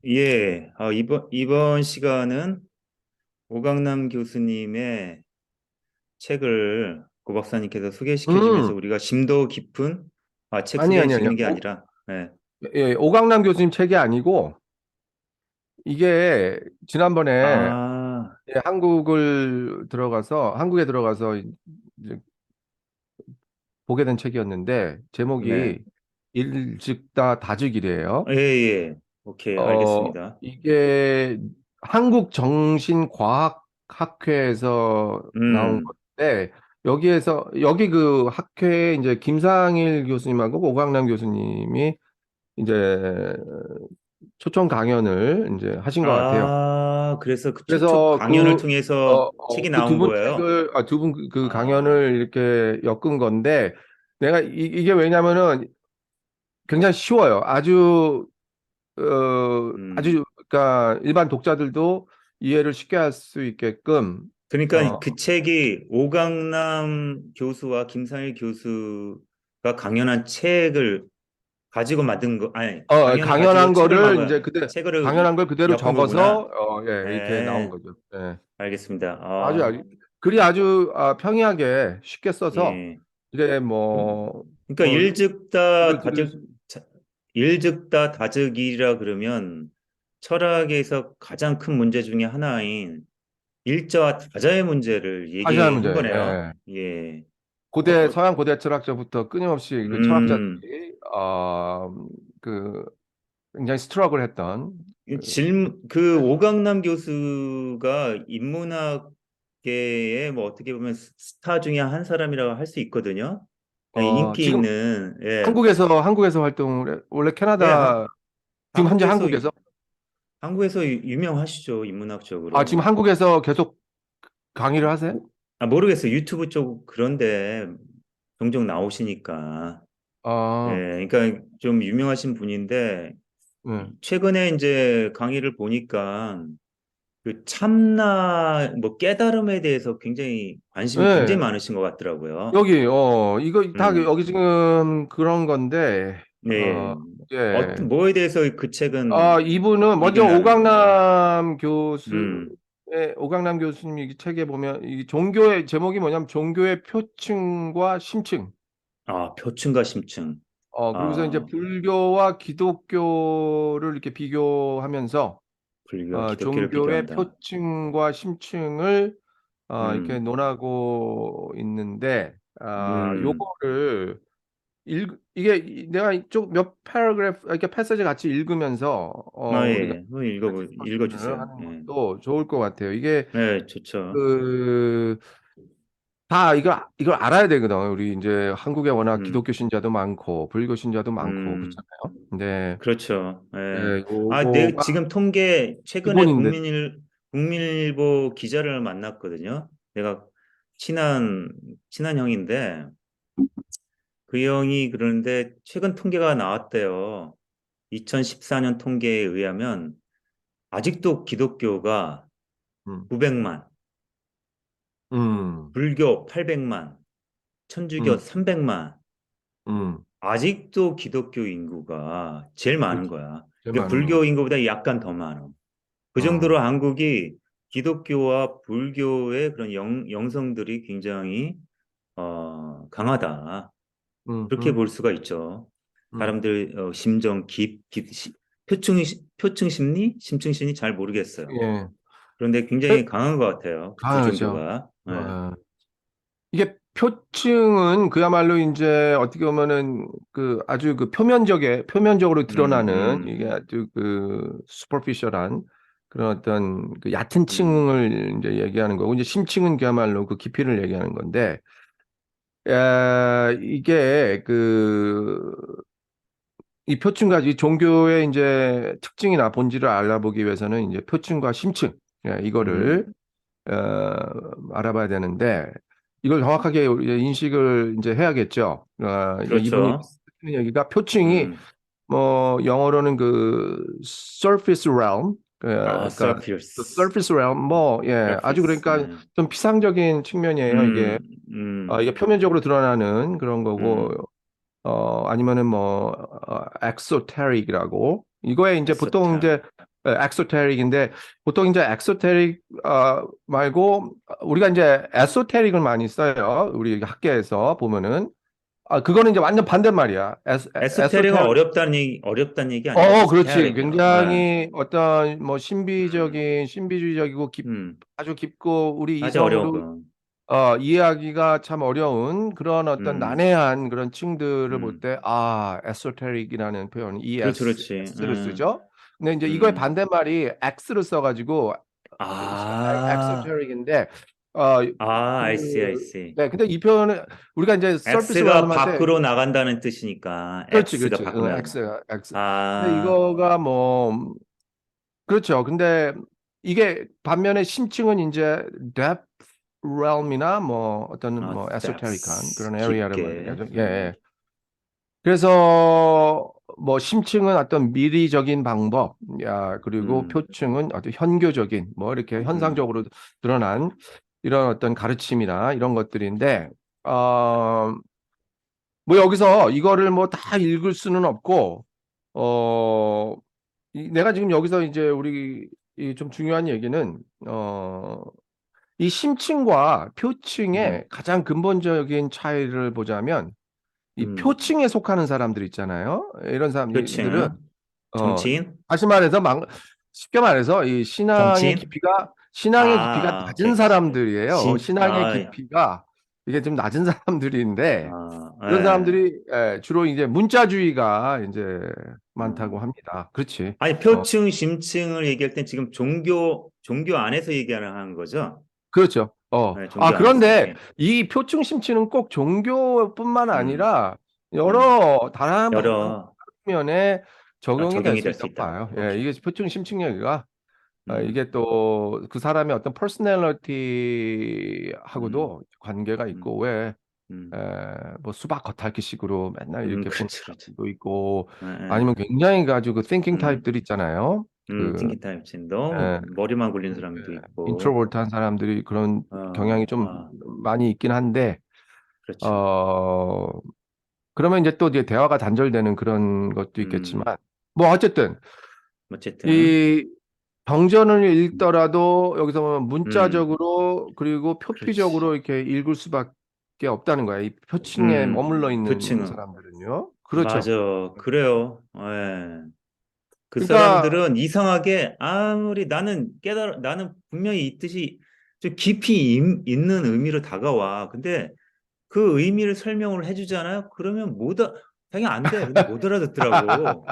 예, 이번 시간은 오강남 교수님의 책을 고 박사님께서 소개시켜 주면서 음, 우리가 심도 깊은 책 아니, 소개해 아니. 주는 게 아니라, 예. 예, 오강남 교수님 책이 아니고, 이게 지난번에 아, 한국에 들어가서 이제 보게 된 책이었는데, 네. 제목이 일즉다 다즉이래요. 예. 오케이, 알겠습니다. 이게 한국정신과학학회에서 나온 음, 건데, 여기 그 학회에 이제 김상일 교수님하고 오강남 교수님이 이제 초청 강연을 이제 하신 것 같아요. 그래서 그 촉 그래서 강연을 통해서 책이 그 두 나온 분 거예요. 책을, 두 분 그 아, 강연을 이렇게 엮은 건데, 내가 이게 왜냐면은 굉장히 쉬워요. 음. 그러니까 일반 독자들도 이해를 쉽게 할 수 있게끔, 어, 그러니까 그 책이 오강남 교수와 김상일 교수가 강연한 책을 가지고 만든 거, 아니, 강연을 가지고 강연한 거를 이제 책을 강연한 걸 그대로 엮은 거구나. 적어서, 예, 이렇게 나온 네, 거죠. 예. 알겠습니다. 아주 글이 아주 평이하게 쉽게 써서 예. 이게 그러니까 이걸 들을 일즉다 다즉이라 그러면 철학에서 가장 큰 문제 중에 하나인 일자와 다자의 문제를 하셔야 하는 얘기한 문제. 거네요. 예. 예. 서양 고대 철학자부터 끊임없이 그 음, 철학자들이 그 굉장히 스트러글 했던 그 오강남 교수가 인문학계의 뭐 어떻게 보면 스타 중에 한 사람이라고 할 수 있거든요. 인기 지금 있는, 예. 한국에서 활동을 원래 예, 캐나다 지금 현재 한국에서, 한국에서 유명하시죠, 지금 인문학적으로. 한국에서 계속 강의를 하세요? 뭐, 모르겠어요. 유튜브 쪽 그런데 종종 나오시니까. 아, 예, 그러니까 좀 유명하신 분인데, 네. 최근에 이제 강의를 보니까 그 참나 뭐 깨달음에 대해서 굉장히 관심이 굉장히 네. 많으신 것 같더라고요. 여기 이거 다 음, 여기 지금 그런 건데 네. 예. 뭐에 대해서 그 책은 이분은 먼저 얘기를 나누는 건가요? 음, 오강남 교수님 이 책에 보면 이 종교의 제목이 뭐냐면 종교의 표층과 심층. 표층과 심층. 그리고서 이제 아, 불교와 기독교를 이렇게 비교하면서 불교와 기독교를 종교의 비교한다. 표층과 심층을 이렇게 음, 논하고 있는데 음, 요거를 이게 내가 이쪽 몇 패러그래프 이렇게 패서지 같이 읽으면서 우리가 예. 한번 디스커션을 읽어주세요. 하는 예. 것도 좋을 것 같아요. 이게 네, 좋죠. 그 다 이걸 알아야 되거든. 우리 이제 한국에 워낙 음, 기독교 신자도 많고 불교 신자도 많고 음. 그렇잖아요. 근데 그렇죠. 예. 내 요거가 지금 최근에 기본인데. 국민일보 기자를 만났거든요. 내가 친한, 친한 형인데, 그 형이 그러는데, 최근 통계가 나왔대요. 2014년 통계에 의하면, 아직도 기독교가 음, 900만, 음, 불교 800만, 천주교 음, 300만, 음, 아직도 기독교 인구가 제일 많은 그렇죠. 거야. 제일 그러니까 많은 거. 불교 인구보다 약간 더 많아. 그 정도로 어, 한국이 기독교와 불교의 그런 영성들이 굉장히 강하다. 음, 그렇게 음, 볼 수가 있죠. 음. 사람들 심정 표층 심리, 심층 심리 잘 모르겠어요. 예, 그런데 굉장히 강한 것 같아요. 그 두 강하죠. 종교가. 네. 어, 이게 표층은 그야말로 이제 어떻게 보면은 그 아주 그 표면적으로 음, 드러나는 음, 이게 아주 그 슈퍼피셜한 그런 어떤 그 얕은 음, 층을 이제 얘기하는 거고 이제 심층은 그야말로 그 깊이를 얘기하는 건데 이게 이 표층과 이 종교의 이제 특징이나 본질을 알아보기 위해서는 이제 표층과 심층 이거를 음. 어, 알아봐야 되는데 이걸 정확하게 우리 인식을 이제 해야겠죠. 이분이 그렇죠. 쓰는 얘기가 표층이 음. 뭐 영어로는 그 surface realm 그러니까 그 서피어스. surface realm 뭐 아주 서피스. 그러니까 좀 피상적인 측면이에요. 이게 음, 음, 이게 표면적으로 드러나는 그런 거고 음, 아니면은 뭐 exoteric이라고 이거에 이제 보통 에소터. 이제 엑소테릭인데 보통 이제 엑소테릭 말고 우리가 이제 에소테릭을 많이 써요. 우리 학계에서 보면은 그거는 이제 완전 반대말이야. 에소테릭은 에소테릭 어렵다는 얘기 아니에요? 그렇지. 에소테릭이요. 예. 굉장히 어떤 뭐 음, 신비주의적이고 음, 아주 깊고 우리 아주 어려운 이성으로 거. 이해하기가 참 어려운 그런 어떤 음, 난해한 그런 층들을 볼 음. 때, 에소테릭이라는 표현, 그렇지, 그렇지. S를 쓰죠. 근데 이제 이거의 음. 반대말이 X를 써가지고, 아, 엑소테릭인데, 어, I see, I see. 네, 근데 이 표현은 우리가 이제 서비스 X가 발음할 때, 밖으로 나간다는 뜻이니까, 그렇지, X가 그렇지. 바꾸면, X. 근데 아, 이거가 뭐, 그렇죠. 근데 이게 반면에 심층은 이제 depth realm이나 뭐 어떤 뭐 에소테릭한 depths, 그런 에리아를 깊게. 말하죠. 예. 그래서 뭐 심층은 어떤 미리적인 방법, 그리고 음, 표층은 어떤 현교적인 뭐 이렇게 음, 현상적으로 드러난 이런 어떤 가르침이나 이런 것들인데, 어, 뭐 여기서 이거를 뭐 다 읽을 수는 없고, 어, 내가 지금 여기서 이제 우리 이 좀 중요한 얘기는, 이 심층과 음, 표층의 가장 근본적인 차이를 보자면, 이 음. 표층에 속하는 사람들 있잖아요. 이런 사람들은 표층, 어 정치인? 다시 말해서 쉽게 말해서 이 정치인? 신앙의 깊이가 오케이, 낮은 오케이. 사람들이에요. 신앙의 깊이가 이게 좀 낮은 사람들인데 이런 예. 사람들이 주로 이제 문자주의가 이제 많다고 어. 합니다. 그렇지. 아니, 표층, 심층을 얘기할 땐 지금 종교 안에서 얘기하는 거죠? 그렇죠. 네, 종교 안에서, 그런데 오케이. 이 표층 심취는 꼭 종교뿐만 음, 아니라 음. 여러 다른 여러, 면에 적용이 될 적용이 수 될 수 있다고 있다. 봐요. 예, 오케이. 이게 표층 심층 얘기가 음, 이게 또 그 사람의 어떤 음, 퍼스널리티하고도 관계가 음, 있고 왜 음, 뭐 수박 겉핥기식으로 맨날 이렇게 보는 그렇지, 그렇지. 사람도 있고 예, 예. 아니면 굉장히 가지고 thinking 음, 타입들 있잖아요. 그 틴키타임친 너무 예, 머리만 굴리는 사람도 있고, 인트로버트한 사람들이 그런 어, 경향이 좀 어, 많이 있긴 한데 그렇죠. 어 그러면 이제 또 이제 대화가 단절되는 그런 것도 있겠지만 음, 뭐 어쨌든 어쨌든, 이 정전을 읽더라도 여기서 보면 음, 문자적으로 그리고 그렇지. 표피적으로 이렇게 읽을 수밖에 없다는 거야. 이 표층에 머물러 있는 표층은. 사람들은요. 그렇죠. 맞아. 그래요. 예. 그 그러니까 사람들은 이상하게 아무리 나는 분명히 이 뜻이 좀 깊이 있는 의미로 다가와. 근데 그 의미를 설명을 해주잖아요. 그러면 당연히 안 돼. 근데 못 알아듣더라고.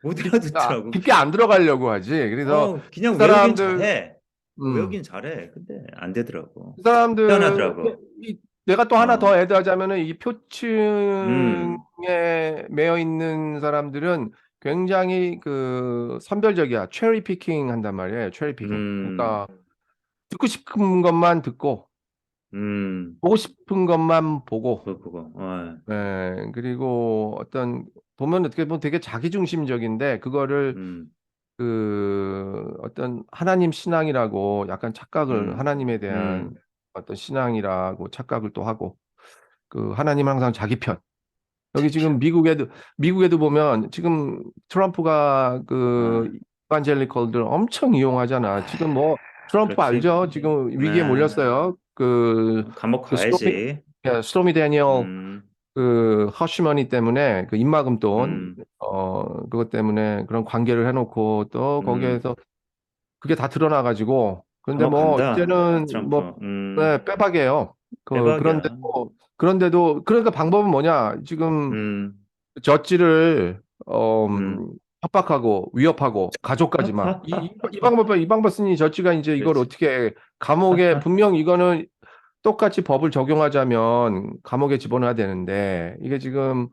못 알아듣더라고. 깊게 안 들어가려고 하지. 그래서 그 그냥 외우긴 사람들, 잘해. 음, 외우긴 잘해. 근데 안 되더라고. 그 사람들, 희한하더라고. 내가 또 하나 더 어, 애드하자면은 이 음, 표층에 매여 있는 사람들은 굉장히 그 선별적이야. 체리 피킹 한단 말이에요. 체리 피킹. 음, 그러니까 듣고 싶은 것만 듣고 음, 보고 싶은 것만 보고 그거, 그리고 어떤 보면 어떻게 보면 되게 자기중심적인데 그거를 음, 어떤 하나님 신앙이라고 약간 착각을 음, 하나님에 대한 음, 어떤 신앙이라고 착각을 또 하고 그 하나님은 항상 자기 편. 여기 대표. 지금 미국에도 보면 지금 트럼프가 그 어, 이반젤리컬들 엄청 이용하잖아. 아, 지금 뭐 트럼프 그렇지. 알죠? 지금 위기에 네. 몰렸어요. 감옥 그 가야지. 스토미 데니얼 음, 그 허쉬머니 때문에 그 입막음 돈 음, 그것 때문에 그런 관계를 해놓고 또 음, 거기에서 그게 다 드러나가지고 그런데 감옥 뭐 간다. 이제는 트럼프. 뭐 빼박이에요. 대박이야. 그런데도 그러니까 방법은 뭐냐? 지금 음, 저지를 음. 협박하고 위협하고 가족까지만 이 방법 쓰니 저지가 이제 이걸 그렇지. 어떻게 감옥에 분명 이거는 똑같이 법을 적용하자면 감옥에 집어넣어야 되는데 이게 지금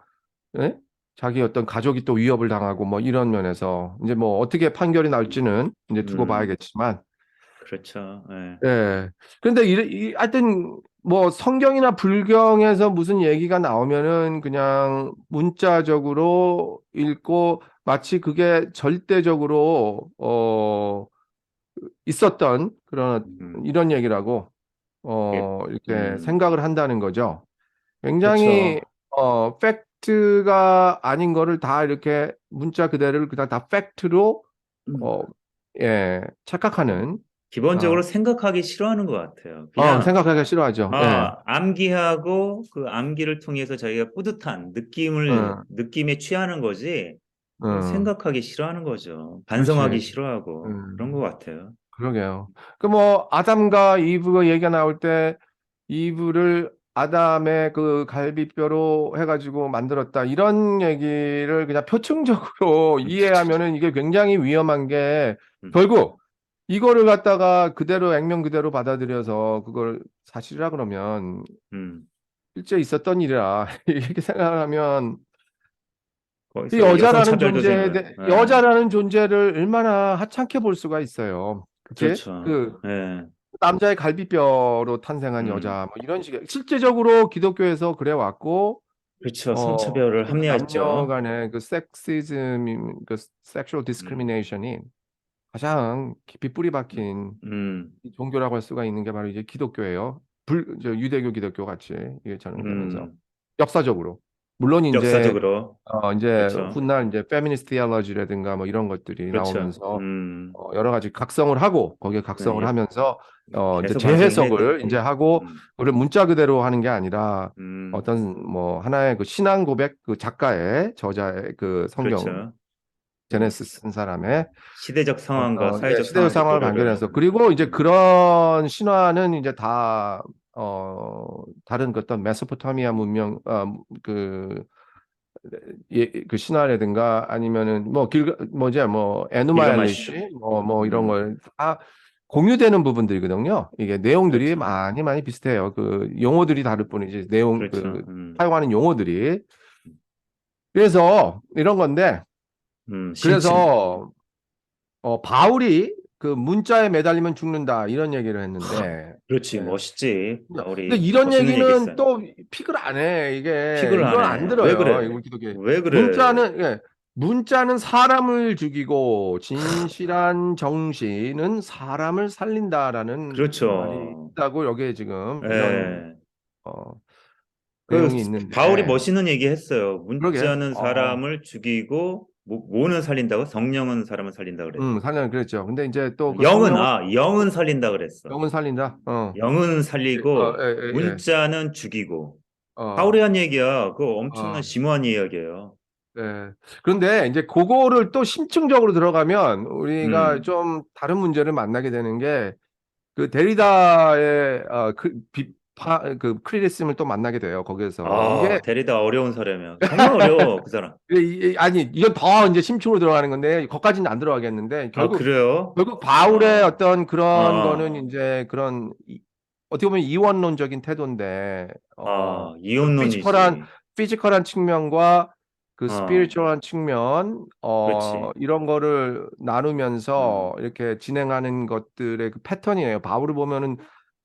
예? 자기 어떤 가족이 또 위협을 당하고 뭐 이런 면에서 이제 뭐 어떻게 판결이 날지는 이제 두고 음, 봐야겠지만 그렇죠. 예. 예. 그런데 하여튼 뭐 성경이나 불경에서 무슨 얘기가 나오면은 그냥 문자적으로 읽고 마치 그게 절대적으로 있었던 그런 음, 이런 얘기라고 예, 이렇게 음, 생각을 한다는 거죠. 굉장히 그렇죠. 팩트 텍스트가 아닌 거를 다 이렇게 문자 그대로를 그냥 다 팩트로 음. 어, 예, 착각하는 어, 기본적으로 생각하기 싫어하는 것 같아요. 그냥 생각하기가 싫어하죠. 예. 암기하고 그 암기를 통해서 자기가 뿌듯한 어, 느낌에 취하는 거지, 그걸 어, 생각하기 싫어하는 거죠. 반성하기 그렇지. 싫어하고 그런 것 같아요. 그러게요. 그 뭐 아담과 이브가 얘기가 나올 때 이브를 아담의 그 갈비뼈로 해가지고 만들었다 이런 얘기를 그냥 표층적으로 이해하면은 이게 굉장히 위험한 게 음, 결국 이거를 갖다가 그대로 액면 그대로 받아들여서 그걸 사실이라 그러면 음. 실제 있었던 일이라 이렇게 생각하면 이 거기서 여성차별도 생겨요. 예, 여자라는 존재를 얼마나 하찮게 볼 수가 있어요. 그치? 그렇죠. 그 예, 남자의 갈비뼈로 탄생한 음, 여자 뭐 이런 식의 실제적으로 기독교에서 그래 왔고 그렇죠. 성차별을 그 남녀 합리화했죠. 간의 그 섹시즘 그 섹슈얼 음, 디스크리미네이션이 가장 깊이 뿌리 음, 박힌 음, 이 종교라고 할 수가 있는 게 바로 이제 기독교예요. 유대교 기독교 같이 이게 전형되면서 음. 역사적으로 물론 역사적으로, 이제 그렇죠. 훗날 이제 페미니스트 디알러지라든가 뭐 이런 것들이 그렇죠. 나오면서 여러 가지 각성을 하고 거기에 각성을 예, 하면서 이제 계속 반성이 재해석을 이제 했겠지. 하고 그걸 문자 그대로 하는 게 아니라 음, 어떤 뭐 하나의 그 신앙 고백 그 작가의 저자의 그 성경 그렇죠. 음, 제네시스 쓴 사람의 시대적 상황과 사회적 시대의 상황에서 상황을 고백을, 반겨내서 그리고 이제 음, 그런 신화는 이제 다 다른 그 어떤 메소포타미아 문명 그 신화라든가 아니면은 뭐 길가마시아, 에누마엘리시 뭐 이런 음, 걸 다 공유되는 부분들이거든요. 이게 내용들이 그렇죠. 많이 비슷해요. 그 용어들이 다를 뿐이지 내용 그렇죠. 그 사용하는 용어들이 그래서 이런 건데 심층. 그래서 바울이 그 문자에 매달리면 죽는다 이런 얘기를 했는데 그렇지, 예. 멋있지. 근데 바울이 이런 멋있는 얘기 얘기는 했어요. 또 픽을 안 해. 픽을 안 이걸 안 해. 왜 들어요. 그래? 이거 기독교. 왜 그래? 문자는 사람을 죽이고 진실한 정신은 사람을 살린다라는 말이 그렇죠. 있다고 여기에 지금 이런 예. 어, 그 내용이 바울이 있는데 멋있는 얘기 했어요. 그러게. 문자는 사람을 죽이고 뭐는 살린다고? 성령은 사람을 살린다 그랬고. 살려 그랬죠. 근데 이제 또 그 영은 성령을 영은 살린다 그랬어. 영은 살린다. 영은 예, 살리고 예, 예. 문자는 죽이고. 어, 바울이 한 얘기야. 그거 엄청난 어. 심오한 이야기예요. 네. 그런데 이제 그거를 또 심층적으로 들어가면 우리가 음. 좀 다른 문제를 만나게 되는 게 그 데리다의 그 크리티시즘을 또 만나게 돼요. 거기에서 이게 데리다 어려운 사람이야. 정말 어려워, 그 사람. 아니 이건 더 이제 심층으로 들어가는 건데 거기까지는 안 들어가겠는데 그래요? 결국 바울의 어, 어떤 그런 어, 거는 이제 어떻게 보면 이원론적인 태도인데 그 이혼론이지. 피지컬한 측면과 그 어, 스피리추얼한 측면 그렇지. 이런 거를 나누면서 음. 이렇게 진행하는 것들의 그 패턴이에요. 바울을 보면은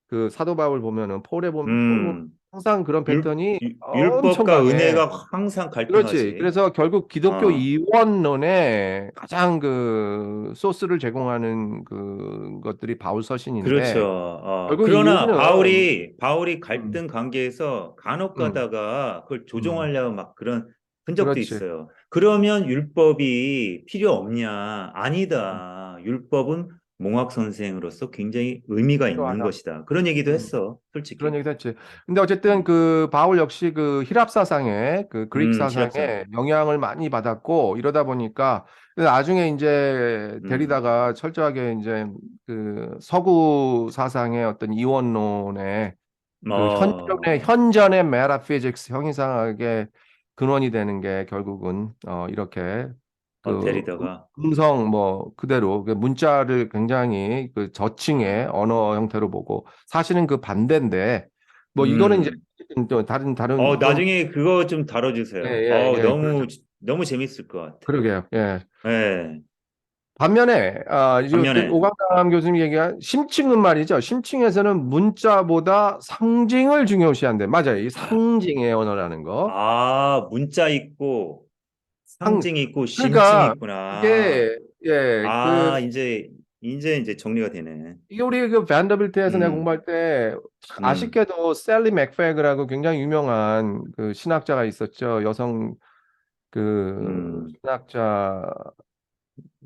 그 사도 바울 보면은 폴을 보면 음. 항상 그런 패턴이 엄청 율법과 강해. 은혜가 항상 그렇지. 갈등하지. 그래서 결국 기독교 어, 이원론에 가장 그 소스를 제공하는 그 것들이 바울 그렇죠. 서신인데 결국 그러나 이유는 바울이 음, 갈등 관계에서 간혹 음, 가다가 그걸 음, 조정하려고 막 그런 흔적도 그렇지. 있어요. 그러면 율법이 필요 없냐? 음, 아니다. 율법은 몽학 선생으로서 굉장히 의미가 있는 필요하다. 것이다. 그런 얘기도 음, 했어, 그런 솔직히. 얘기도 했지. 근데 어쨌든 음, 그 바울 역시 그 히랍 사상에 그 그릭 시랍산. 사상에 영향을 많이 받았고 이러다 보니까 나중에 이제 음, 데리다가 철저하게 이제 그 서구 사상의 어떤 이원론에 그 현전의 메타피직스 형이상학의 근원이 되는 게 결국은 이렇게 그 데리다가. 음성 뭐 그대로 그 문자를 굉장히 그 저층의 어, 언어 형태로 보고 사실은 그 반대인데 뭐 이거는 이제 음. 또 다른 이건 나중에 그거 좀 예, 다뤄주세요. 예, 예, 그러죠. 너무 재밌을 것 같아. 그러게요. 예. 네. 반면에 이제 그 반면에, 오광남 교수님 얘기한 심층은 말이죠. 심층에서는 문자보다 상징을 중요시한대. 맞아요. 이 상징의 언어라는 거. 문자 있고, 상 상징이 있고, 심층이 그러니까 있구나. 이게 예, 그 이제 이제 정리가 되네. 이게 우리 그 vanderbilt에서 내가 음, 공부할 때 음, 아쉽게도 셀리 맥페그라고 굉장히 유명한 그 신학자가 있었죠. 여성 그 음. 신학자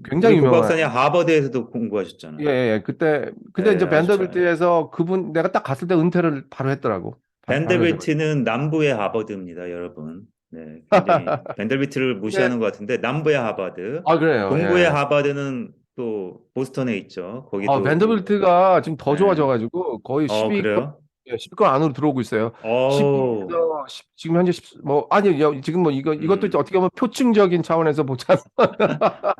우리 굉장히 고 유명한. 박사님 하버드에서도 예, 공부하셨잖아요. 예, 예. 그때 근데 예, 이제 아주 잘. vanderbilt에서 그분 내가 딱 갔을 때 은퇴를 바로 했더라고. 바로 하셔가지고. 밴더비트는 남부의 하버드입니다, 여러분. 네, 굉장히 밴더비트를 근데 무시하는 것 같은데 남부의 하버드, 아 그래요. 동부의 예. 하버드는 또 보스턴에 있죠. 거기도 또 밴더빌트가 지금 더 예. 좋아져가지고 거의 10위권, 그래요? 예, 10위권 안으로 들어오고 있어요. 어, 10위에서 지금 현재 10, 뭐 아니 지금 뭐 이것도 음, 어떻게 보면 표층적인 차원에서 보자면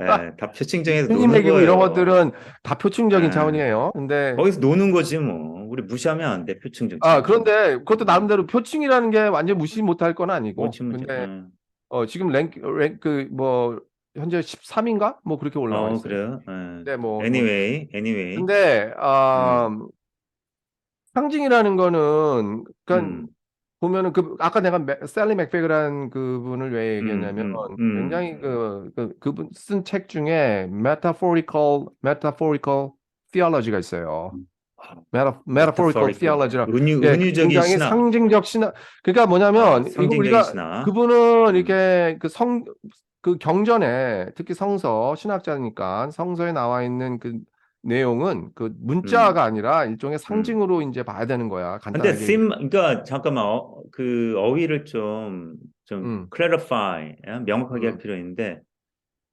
예, 다 표층정에서 승리 노는 매기고 이런 거예요. 것들은 다 표층적인 예, 차원이에요. 근데 거기서 노는 거지 뭐. 우리 무시하면 안 돼, 표층정 아 차원. 그런데 그것도 음, 나름대로 표층이라는 게 완전 무시 못할 건 아니고 뭐지 문제. 근데 지금 랭크 뭐 현재 13인가 뭐 그렇게 올라와 있어요. 그래요. 근데 anyway, 근데 음, 상징이라는 거는 그러니까 음, 보면은 그 아까 내가 셀리 맥베그라는 그분을 왜 음, 얘기했냐면 음, 음. 굉장히 그분 쓴 책 중에 metaphorical theology가 있어요. metaphorical 메타포리컬 theology라 예, 은유적인 굉장히 신학, 상징적 신학 그러니까 뭐냐면 이거 상징적인 우리가 신학. 그분은 음, 이렇게 그 경전에 특히 성서 신학자니까 성서에 나와 있는 그 내용은 그 음, 문자가 아니라 일종의 음. 상징으로 이제 봐야 되는 거야. 근데 간단하게 얘기. 그러니까 잠깐만, 그 어휘를 좀 음. clarify, 명확하게 할 음. 필요 있는데,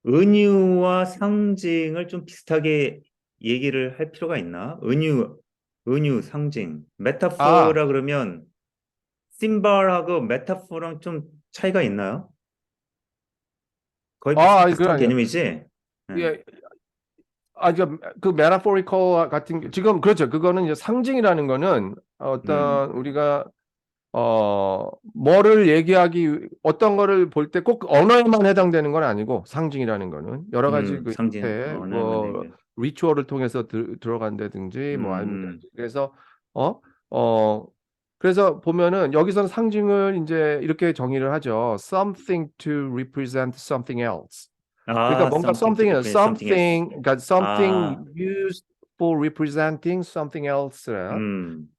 은유와 상징을 좀 비슷하게 얘기를 할 필요가 있나? 은유, 상징. 아, 메타포라 그러면 심벌하고 메타포랑 좀 차이가 있나요? 거의 아니, 그건 비슷한 아니에요. 개념이지? 네. 예, 그 metaphorical 같은 지금 그렇죠. 그거는 이제 상징이라는 거는 음, 어떤 우리가 뭐를 얘기하기 어떤 거를 볼 때 꼭 언어에만 해당되는 건 아니고 상징이라는 거는 여러 가지 그 상징. 형태 네, 뭐 리추얼을 통해서 들어간다든지 뭐 아니면 음, 그래서 어, 어 그래서 보면은 여기서는 상징을 이제 이렇게 정의를 하죠. Something to represent something else. 그러니까 뭔가 something to represent something else. 그러니까 something 아, used for representing something else.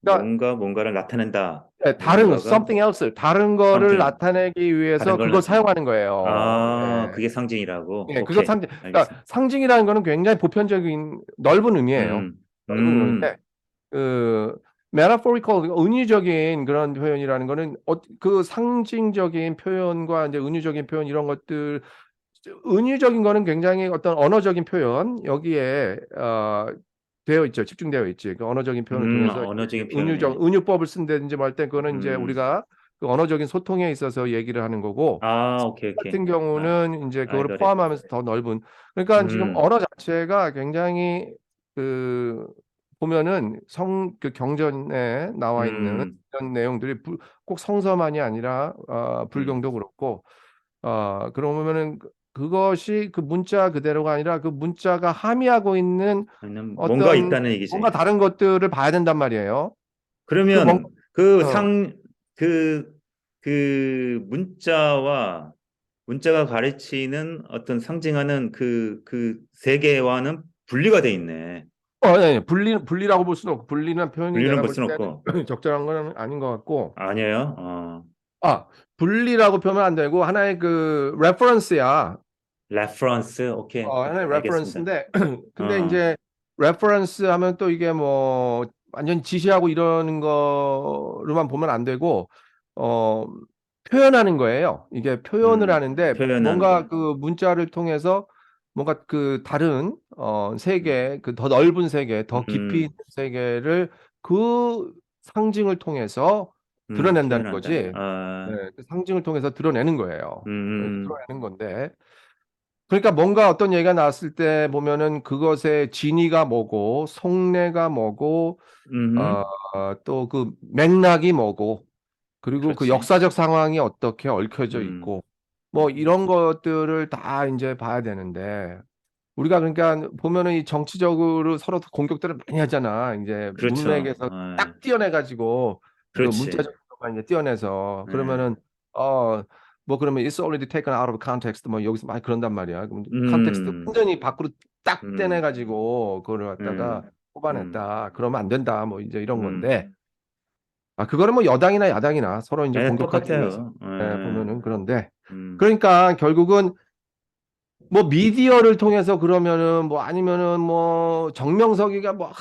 그러니까 뭔가를 나타낸다. 다른 뭔가가 something else, 다른 거를 something, 나타내기 다른 위해서 걸 그걸 나타낸다. 사용하는 거예요. 예. 그게 상징이라고. 예, 그거 오케이, 상징. 알겠습니다. 그러니까 상징이라는 거는 굉장히 보편적인 넓은 의미예요. 음, 넓은 음, 의미인데 그 metaphorical 은유적인 그런 표현이라는 거는 그 상징적인 표현과 이제 은유적인 표현 이런 것들 은유적인 거는 굉장히 어떤 언어적인 표현 여기에 되어 있죠. 집중되어 있지. 그 언어적인 표현을 통해서 언어적인 표현에. 은유법을 쓴다든지 뭐 할 때 그거는 이제 음, 우리가 그 언어적인 소통에 있어서 얘기를 하는 거고 오케이. 같은 경우는 이제 I 그거를 got it. 포함하면서 더 넓은 그러니까 지금 음, 언어 자체가 굉장히 그 보면은 그 경전에 나와 있는 음, 이런 내용들이 꼭 성서만이 아니라 음. 불경도 그렇고 그러면은 그것이 그 문자 그대로가 아니라 그 문자가 함의하고 있는 아니면 뭔가 어떤 있다는 뭔가 얘기지. 다른 것들을 봐야 된단 말이에요. 그 뭔가 그러면 어, 그, 그 문자가 가르치는 어떤 상징하는 그 세계와는 분리가 돼 있네. 네, 분리라고 볼 수는 없고 분리는 표현이 분리는 내가 볼 볼 수는 때는 없고. 적절한 건 아닌 것 같고 아니에요? 아 분리라고 표현은 안 되고 하나의 그 레퍼런스야. 레퍼런스, 오케이. 하나의 알겠습니다. 레퍼런스인데 근데 어, 이제 레퍼런스 하면 또 이게 뭐 완전 지시하고 이러는 거로만 보면 안 되고 어 표현하는 거예요. 이게 표현을 하는데 표현하는 뭔가 거. 그 문자를 통해서 뭔가 그 다른 음, 세계 그 더 넓은 세계 더 깊이 있는 음, 세계를 그 상징을 통해서 드러낸다는 표현한다. 거지. 네, 그 상징을 통해서 드러내는 거예요. 이렇게 음, 드러내는 건데 그러니까 뭔가 어떤 얘기가 나왔을 때 보면은 그것의 진위가 뭐고 속내가 뭐고 음, 또 그 맥락이 뭐고 그리고 그 그렇지. 역사적 상황이 어떻게 얽혀져 음, 있고 뭐 이런 것들을 다 이제 봐야 되는데 우리가 그러니까 보면은 이 정치적으로 서로 공격들을 많이 하잖아. 이제 그렇죠. 문맥에서 딱 띄어내 가지고 그 그렇지. 문자적 것만 이제 띄어내서 네. 그러면은 어 뭐 그러면 it's already taken out of context 뭐 여기서 막 그런단 말이야. 그럼 컨텍스트 음, 완전히 밖으로 딱 음, 떼내가지고 그거를 갖다가 음, 음, 뽑아냈다. 그러면 안 된다. 뭐 이제 이런 음. 건데 그거는 뭐 여당이나 야당이나 서로 이제 예, 공격하기 위해서 똑같아요. 예, 보면은 그런데 음, 그러니까 결국은 뭐 미디어를 통해서 그러면은 뭐 아니면은 뭐 정명석이가 뭐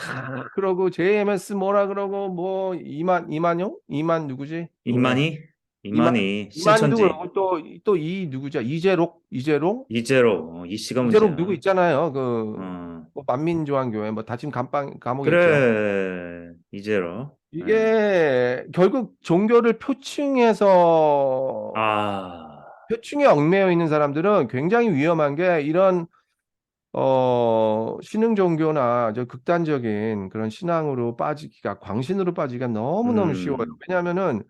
그러고 JMS 뭐라 그러고 뭐 이만용 이만 누구지 누구냐 이만희? 이만 이만희, 이만희도 신천지. 그러고 또 이 누구죠 이재로, 이씨가 이재록 누구 문제야. 있잖아요 그 어, 뭐 만민조항교회 뭐 다 지금 감방 감옥에 있죠. 그래, 이재로. 예. 이게 결국 종교를 표층해서 아, 표층에 얽매여 있는 사람들은 굉장히 위험한 게 이런 신흥 종교나 저 극단적인 그런 신앙으로 빠지기가 광신으로 빠지기가 너무너무 쉬워요. 음, 왜냐하면은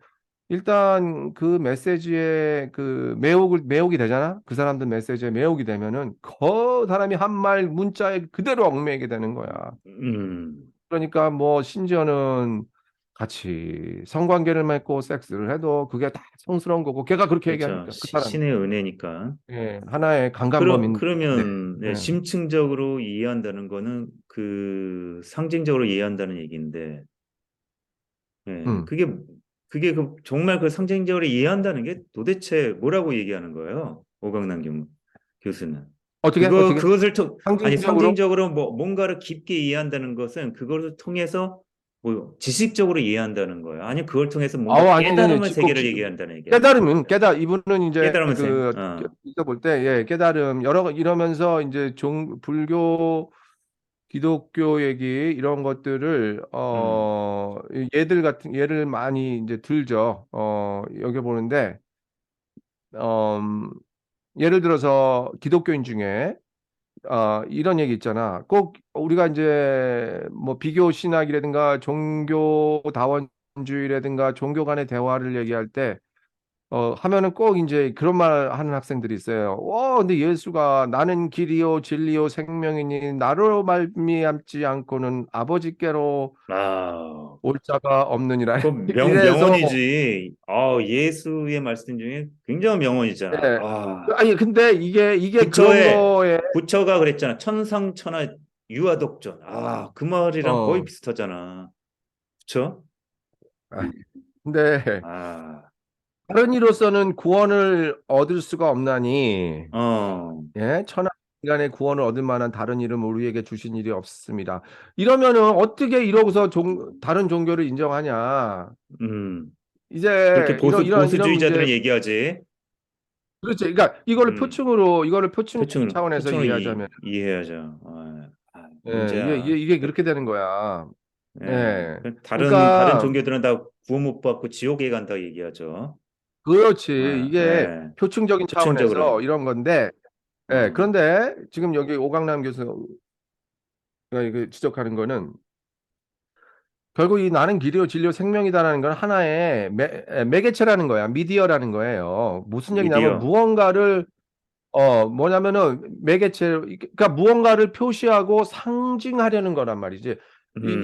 일단 그 메시지에 그 매혹이 되잖아. 그 사람들 메시지에 매혹이 되면은 그 사람이 한 말 문자에 그대로 얽매이게 되는 거야. 음, 그러니까 뭐 심지어는 같이 성관계를 맺고 섹스를 해도 그게 다 성스러운 거고 걔가 그렇게 그렇죠. 얘기하니까 그 사람 신의 은혜니까. 하나의 강간범인데 그러면 네, 예. 심층적으로 이해한다는 거는 그 상징적으로 이해한다는 얘기인데, 예, 음. 그게 정말 그 상징적으로 이해한다는 게 도대체 뭐라고 얘기하는 거예요? 오강남 교수는. 어떻게 아니, 상징적으로 상징적으로 뭐, 뭔가를 깊게 이해한다는 것은 그것을 통해서 뭐, 지식적으로 이해한다는 거예요. 아니, 그걸 통해서 뭔가 아니 깨달음의 꼭 세계를 얘기한다는 얘기야. 깨달음은 이분은 이제 깨달음의 세, 그 있어 볼 때 깨달음 여러 이러면서 이제 불교 기독교 얘기 이런 것들을 음, 예를 많이 이제 들죠. 여기 보는데 음, 예를 들어서 기독교인 중에 이런 얘기 있잖아. 꼭 우리가 이제 뭐 비교 신학이라든가 종교다원주의라든가 종교 간의 대화를 얘기할 때 하면은 꼭 이제 그런 말 하는 학생들이 있어요. 근데 예수가 나는 길이요 진리요 생명이니 나로 말미암지 않고는 아버지께로 아, 올 자가 없느니라. 그 이래서 명언이지. 예수의 말씀 중에 굉장한 명언이잖아. 예. 근데 이게 그런 거에 부처가 그랬잖아. 천상천하 유아독존. 그 말이랑 거의 어 비슷하잖아. 그쵸? 아, 근데 아, 다른 이로서는 구원을 얻을 수가 없나니 어, 천하 인간의 구원을 얻을 만한 다른 이름 우리에게 주신 일이 없습니다. 이러면은 어떻게 이러고서 다른 종교를 인정하냐? 음. 그렇게 이제 이런 문제 보수주의자들은 얘기하지. 그렇죠. 그러니까 음. 이거를 표층 차원에서 표창을 이해하자면 이해하죠. 문제야. 이게 그렇게 되는 거야. 예. 다른 그러니까 종교들은 다 구원 못 받고 지옥에 간다 얘기하죠. 그렇지. 이게 예. 표층적인 표층적으로. 차원에서 이런 건데 어, 그런데 지금 여기 오강남 교수가 이거 지적하는 거는 결국 이 나는 길이요 진리요 생명이다라는 건 하나의 매개체라는 거야. 미디어라는 거예요. 무슨 얘기냐면 미디어. 무언가를 뭐냐면은 매개체 그러니까 무언가를 표시하고 상징하려는 거란 말이지.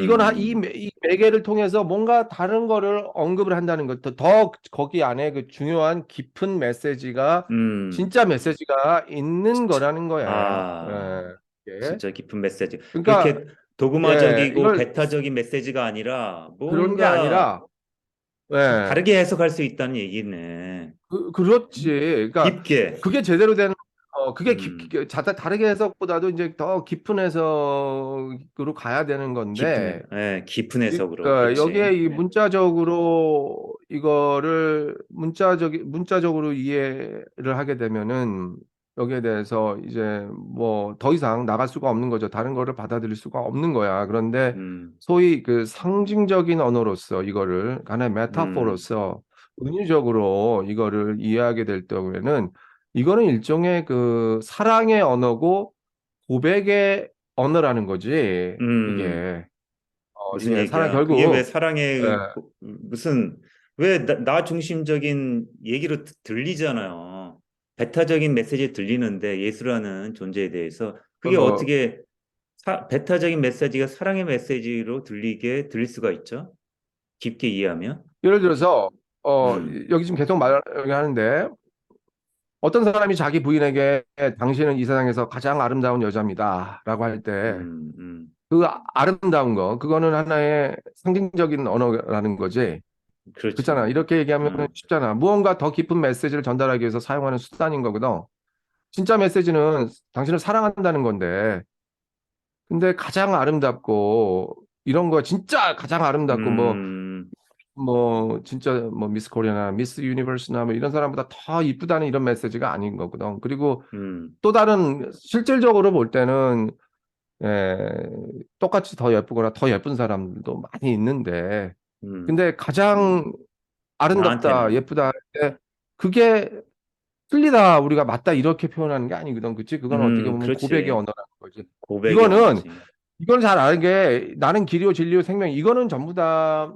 이건 음, 이 매개를 통해서 뭔가 다른 거를 언급을 한다는 것. 더 거기 안에 그 중요한 깊은 메시지가 음. 진짜 메시지가 있는 진짜. 거라는 거야. 예. 진짜 깊은 메시지. 그러니까 그렇게 도그마적이고 이걸 배타적인 메시지가 아니라 그런 게 뭔가 아니라 예. 다르게 해석할 수 있다는 얘기네. 그렇지. 음? 그러니까 깊게. 그게 제대로 된 그게 음, 다르게 해석보다도 이제 더 깊은 해석으로 가야 되는 건데 깊은 해석으로. 그러니까 여기에 그렇지. 이 문자적으로 이거를 문자적으로 이해를 하게 되면은 여기에 대해서 이제 뭐 더 이상 나갈 수가 없는 거죠. 다른 거를 받아들일 수가 없는 거야. 그런데 음, 소위 그 상징적인 언어로서 이거를 하나의 음, 메타포로서 은유적으로 이거를 이해하게 될 경우에는 이거는 일종의 그 사랑의 언어고 고백의 언어라는 거지. 음. 이게 무슨 이게 얘기야? 그게 왜 결국 사랑의 예, 무슨 왜 나 중심적인 얘기로 들리잖아요. 배타적인 메시지 들리는데 예수라는 존재에 대해서 그게 어, 어떻게 배타적인 메시지가 사랑의 메시지로 들릴 수가 있죠? 깊게 이해하면. 예를 들어서 음, 여기 지금 계속 말하는데 어떤 사람이 자기 부인에게 당신은 이 세상에서 가장 아름다운 여자입니다라고 할 때 음. 그 아름다운 거 그거는 하나의 상징적인 언어라는 거지. 그렇지. 그렇잖아. 이렇게 얘기하면 음, 쉽잖아. 무언가 더 깊은 메시지를 전달하기 위해서 사용하는 수단인 거거든. 진짜 메시지는 당신을 사랑한다는 건데, 근데 가장 아름답고 이런 거 진짜 가장 아름답고 음, 진짜 미스 코리아나 미스 유니버스나 뭐 이런 사람보다 더 이쁘다는 이런 메시지가 아닌 거거든. 그리고 음, 또 다른 실질적으로 볼 때는 예, 똑같이 더 예쁘거나 더 예쁜 사람들도 많이 있는데, 음. 근데 가장 아름답다, 나한테는, 예쁘다 할 때 그게 틀리다, 우리가 맞다 이렇게 표현하는 게 아니거든. 그치? 그건 어떻게 보면 고백의 그렇지. 언어라는 거지. 고백의 이거는 언어지. 이건 잘 아는 게 나는 길이요 진리요 생명 이거는 전부 다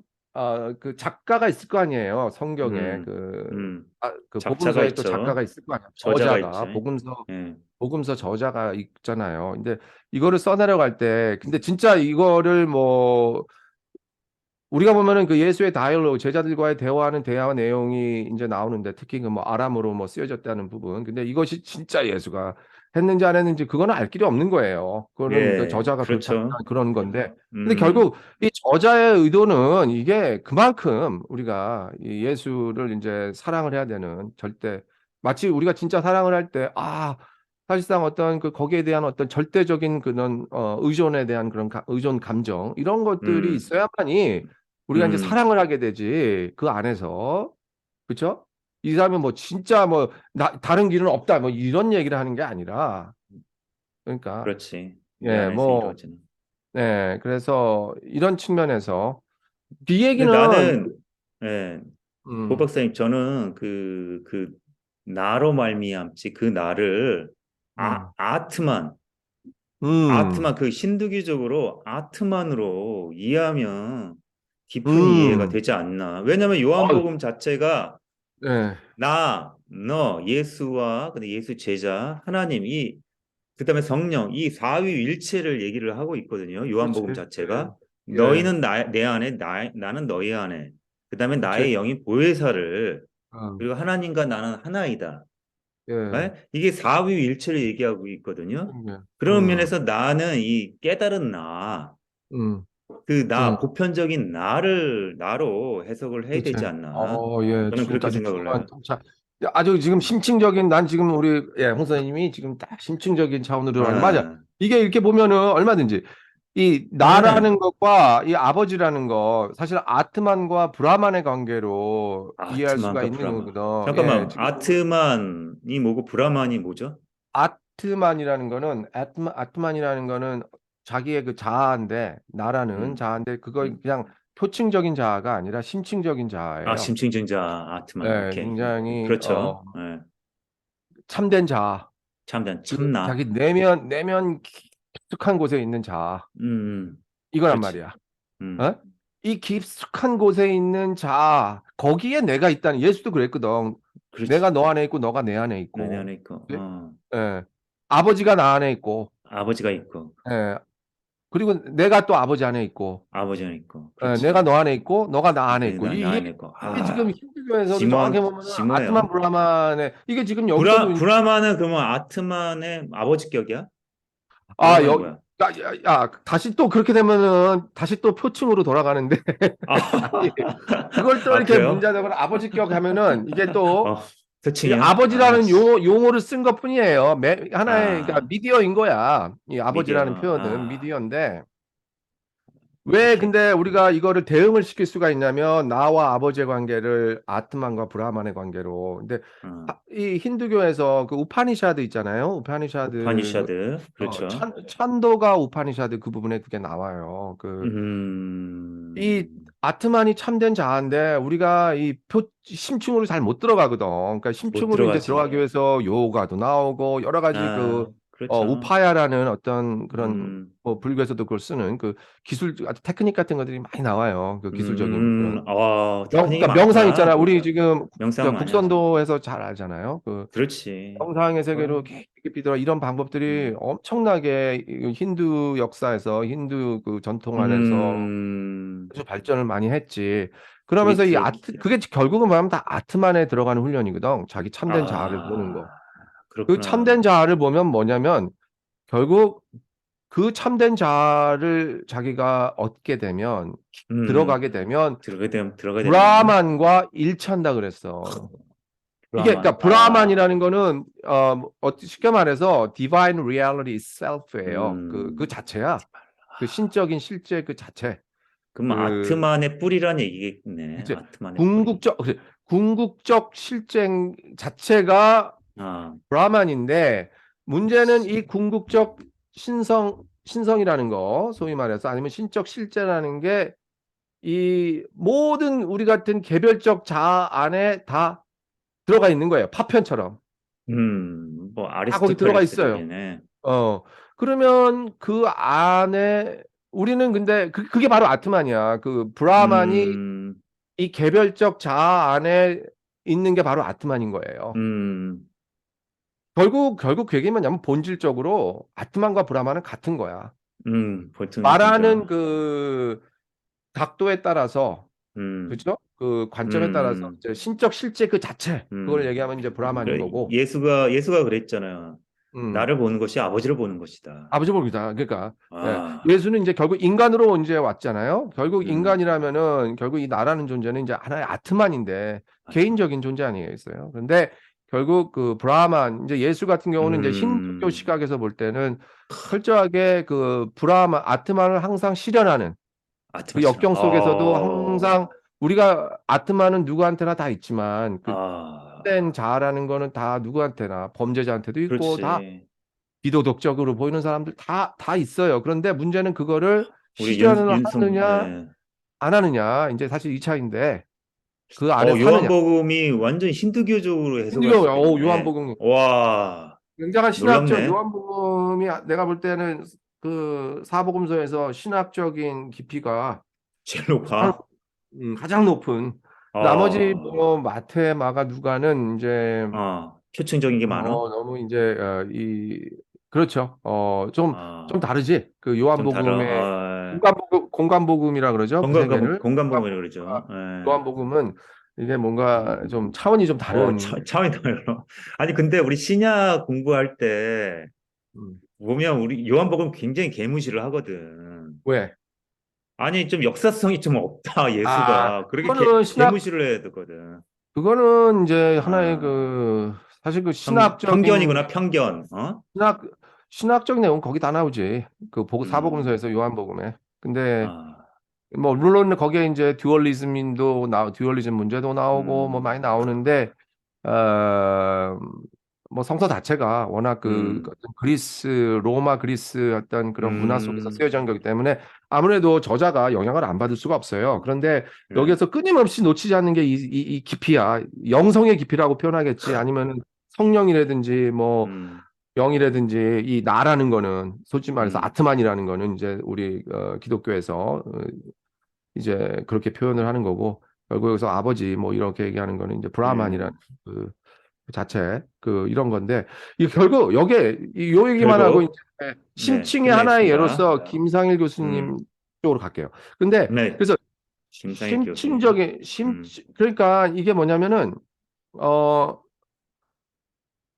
그 작가가 있을 거 아니에요. 성경에 음, 음. 그 작자가 복음서에 또 작가가 있죠. 있을 거 아니야. 저자가 저자가 있지. 복음서 예. 복음서 저자가 있잖아요. 근데 이거를 써내려갈 때 근데 진짜 이거를 뭐 우리가 보면은 그 예수의 다이얼로그 제자들과의 대화하는 대화 내용이 이제 나오는데 특히 그 뭐 아람어로 뭐 쓰여졌다는 부분. 근데 이것이 진짜 예수가 했는지 안 했는지 그거는 알 길이 없는 거예요. 그거는 그 예, 저자가 그렇게 그렇죠. 하니까 그런 건데. 근데 음, 결국 이 저자의 의도는 이게 그만큼 우리가 이 예수를 이제 사랑을 해야 되는 절대 마치 우리가 진짜 사랑을 할 때 사실상 어떤 그 거기에 대한 어떤 절대적인 그런 의존에 대한 그런 의존 감정 이런 것들이 음, 있어야만이 우리가 이제 음. 사랑을 하게 되지 그 안에서 그렇죠? 이 사람은 뭐 진짜 뭐 다른 길은 없다 뭐 이런 얘기를 하는 게 아니라 그러니까 그렇지. 이 예 안에서 뭐 이루어지는. 네 그래서 이런 측면에서 비 근데 얘기는 나는, 예, 고 음, 박사님, 저는 나로 말미암지 그 나를 음, 아트만, 음, 아트만, 그 힌두교적으로 아트만으로 이해하면 깊은 이해가 음, 되지 않나. 왜냐하면 어, 요한복음 자체가 네, 나, 너, 예수와 근데 예수 제자, 하나님, 그다음에 성령, 이 사위일체를 얘기를 하고 있거든요. 그렇지, 요한복음 예, 자체가 예, 너희는 내 안에, 나는 너희 안에. 그다음에 그렇지, 나의 영이 보혜사를 어, 그리고 하나님과 나는 하나이다. 예, 예? 이게 사위일체를 얘기하고 있거든요. 예, 그런 면에서 나는 이 깨달은 나, 음, 그 나, 음. 보편적인 나로 해석을 해야 그렇지. 되지 않나. 예, 저는 지금 그렇게 아주 생각을 중요한, 해요. 자, 아주 지금 심층적인, 난 지금 우리, 홍 선생님이 지금 딱 심층적인 차원으로 들어가는, 맞아. 아, 이게 이렇게 보면은 얼마든지, 이 그러면은 나라는 것과 이 아버지라는 거, 사실 아트만과 브라만의 관계로 이해할 수가 아트만과 있는 브라만. 거거든. 예, 잠깐만, 지금 보면 아트만이 뭐고 브라만이 뭐죠? 아트만이라는 거는 자기의 그 자아인데, 나라는 음, 자아인데, 그거 음. 그냥 표층적인 자아가 아니라 심층적인 아, 자아예요. 심층증자 아트만. 예, 오케이. 굉장히 그렇죠. 예. 참된 자아, 참된 그 참나. 자기 내면 깊숙한 곳에 있는 자아, 이거란 그렇지. 말이야. 음, 어? 이 깊숙한 곳에 있는 자아, 거기에 내가 있다는 예수도 그랬거든. 내가 그렇지. 너 안에 있고 너가 내 안에 내 있고, 안에 있고, 그치? 예, 아버지가 나 안에 있고, 아버지가 있고, 예, 그리고 내가 또 아버지 안에 있고, 아버지가 있고, 예, 내가 그렇지. 너 안에 있고, 너가 나 안에 있고, 나 이게 안에 있고. 이게 지금 아, 힌두교에서도 정확히 보면은 아트만 심오해요. 브라만의 이게 지금 여기서도 브라만은 그러면 아트만의 아버지 격이야? 아, 브라만은 뭐야? 다시 또 그렇게 되면은 다시 또 표층으로 돌아가는데 아, 아니, 그걸 또 이렇게 그래요? 문자적으로 아버지격 하면은 이게 또 어, 이 특징이요? 아버지라는 용어를 쓴 것뿐이에요. 하나의 그러니까 아, 미디어인 거야. 이 아버지라는 미디어. 표현은 아, 미디어인데 왜 오케이. 근데 우리가 이거를 대응을 시킬 수가 있냐면 나와 아버지의 관계를 아트만과 브라만의 관계로. 근데 어, 이 힌두교에서 그 우파니샤드 있잖아요. 우파니샤드 우파니샤드. 그렇죠. 찬도가 우파니샤드 그 부분에 그게 나와요. 이 음, 아트만이 참된 자아인데 우리가 심층으로 잘 못 들어가거든. 그러니까 못 심층으로 이제 들어가지. 들어가기 위해서 요가도 나오고 여러 가지 아, 그렇죠. 우파야라는 어떤 그런 음, 뭐 불교에서도 그걸 쓰는 그 기술 아주 테크닉 같은 것들이 많이 나와요. 그 기술적인 그런 테크닉이 그러니까 명상 있잖아. 많구나. 우리 지금 명상 많이 하죠. 국선도에서 잘 알잖아요. 그 그렇지. 명상의 세계로 어, 깊이 들어 이런 방법들이 음, 엄청나게 이 힌두 역사에서 힌두 그 전통 안에서 음, 아주 발전을 많이 했지. 그러면서 그게 이 들었지. 아트 그게 결국은 뭐냐면 다 아트만에 들어가는 훈련이거든. 자기 참된 자아를 보는 거. 아, 그 그렇구나. 참된 자아를 보면 뭐냐면 결국 그 참된 자아를 자기가 얻게 되면 음, 들어가게 되면 들어가게 되면, 브라만과 일치한다 그랬어. 이게 브라만. 그러니까 브라만이라는 거는 쉽게 말해서 divine reality itself예요. 그 음, 자체야. 그 신적인 실제 그 자체. 그럼 그 아트만의 뿌리란 얘기겠네. 이제 아트만의 뿌리. 궁극적 실쟁 자체가 아, 브라만인데 문제는 이 궁극적 신성이라는 거, 소위 말해서 아니면 신적 실제라는 게 이 모든 우리 같은 개별적 자아 안에 다 들어가 있는 거예요. 파편처럼. 뭐, 다 거기 들어가 있어요. 아리스토텔레스적이네. 어, 그러면 그 안에 우리는 근데 그게 바로 아트만이야. 그 브라만이 음, 이 개별적 자아 안에 있는 게 바로 아트만인 거예요. 음, 결국 그 얘기는 뭐냐면 본질적으로 아트만과 브라만은 같은 거야. 보통 말하는 인정. 그 각도에 따라서 음, 그죠? 그 관점에 따라서 음, 이제 신적 실제 그 자체 그걸 음. 얘기하면 이제 브라만인 그래, 거고. 예수가 그랬잖아요. 음. 나를 보는 것이 아버지를 보는 것이다. 아버지 봅니다. 그러니까 예. 아, 예수는 이제 결국 인간으로 이제 왔잖아요. 결국 음, 인간이라면은 결국 이 나라는 존재는 이제 하나의 아트만인데 맞아. 개인적인 존재 아니겠어요. 그런데 결국 그 브라만 이제 예수 같은 경우는 이제 힌두교 음, 시각에서 볼 때는 철저하게 그 브라만 아트만을 항상 실현하는 그 아트마치라. 역경 속에서도 항상 우리가 아트만은 누구한테나 다 있지만 그 된 아, 자아라는 거는 다 누구한테나 범죄자한테도 있고 다 그렇지. 비도덕적으로 보이는 사람들 다 있어요. 그런데 문제는 그거를 우리 실현을 윤성, 하느냐, 예. 안 하느냐. 이제 사실 이 차이인데, 그 안에 사느냐. 요한복음이 완전 힌두교적으로 해석할 힌두교, 수가 있네. 요한복음. 와, 굉장한 신학적, 놀랍네. 요한복음이 내가 볼 때는 그 사복음서에서 신학적인 깊이가 제일 가장, 높아. 가장 높은. 나머지 뭐 아, 마태, 마가, 누가는 이제 표층적인 게 많아? 너무 이제 그렇죠. 좀 아, 다르지. 그 좀 다른, 요한복음의 공간복음이라 그러죠. 그 세계를. 공간복음이라고 그러죠. 공간복음과 예. 요한복음은 이게 뭔가 좀 차원이 좀 다른. 차원이 달라. 아니, 근데 우리 신약 공부할 때 음. 보면 우리 요한복음 굉장히 개무시를 하거든. 왜? 아니, 좀 역사성이 좀 없다, 아, 예수가. 그렇게 개무시를 해야 되거든. 그거는 이제 하나의 아, 그 사실 그 편견이구나, 편견. 어? 신학, 신학적 내용 거기 다 나오지. 그 음, 사복음서에서 요한복음에. 근데 아, 뭐 물론 거기에 이제 듀얼리즘 문제도 나오고 뭐 많이 음, 나오는데 어, 뭐 성서 자체가 워낙 그 음, 어떤 로마 그리스 어떤 그런 문화 속에서 음, 쓰여진 거기 때문에 아무래도 저자가 영향을 안 받을 수가 없어요. 그런데 그래. 여기에서 끊임없이 놓치지 않는 게 이 깊이야. 영성의 깊이라고 표현하겠지. 아니면 성령이라든지 뭐 음, 영이라든지 이 나라는 거는 솔직히 말해서 음, 아트만이라는 거는 이제 우리 기독교에서 이제 그렇게 표현을 하는 거고 결국 여기서 아버지 뭐 이렇게 얘기하는 거는 이제 브라만이라는 음. 그 자체 그 이런 건데 이 결국 여기에 요 얘기만 하고 이제 결국, 네, 심층의 하나의 끝내겠습니다. 예로서 김상일 교수님 음, 쪽으로 갈게요. 근데 네, 그래서 심상일 교수님. 그러니까 이게 뭐냐면은 어